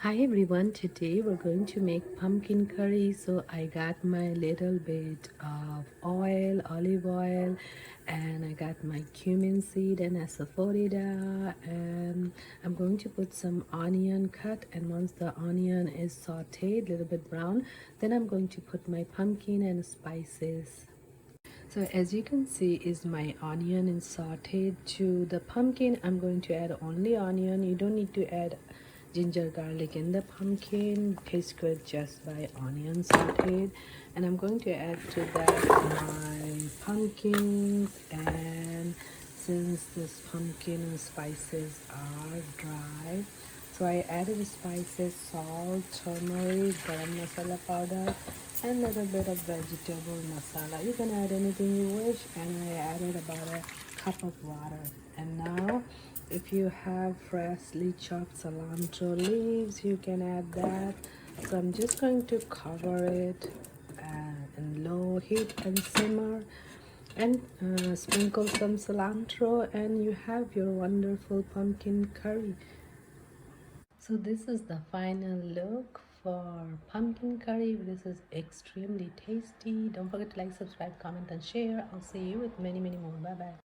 Hi everyone, today we're going to make pumpkin curry. So I got my little bit of oil, olive oil, and I got my cumin seed and asafoetida, and I'm going to put some onion cut, and once the onion is sauteed, a little bit brown, then I'm going to put my pumpkin and spices. So as you can see is my onion is sauteed. To the pumpkin I'm going to add only onion. You don't need to add ginger garlic in the pumpkin. Tastes good just by onion sauteed. And I'm going to add to that my pumpkins, and since this pumpkin and spices are dry, so I added the spices, salt, turmeric, garam masala powder, and a little bit of vegetable masala. You can add anything you wish, and I added about a cup of water. And now if you have freshly chopped cilantro leaves, you can add that. So I'm just going to cover it in low heat and simmer, and sprinkle some cilantro, and you have your wonderful pumpkin curry. So this is the final look for pumpkin curry. This is extremely tasty. Don't forget to like, subscribe, comment, and share. I'll see you with many more. Bye bye.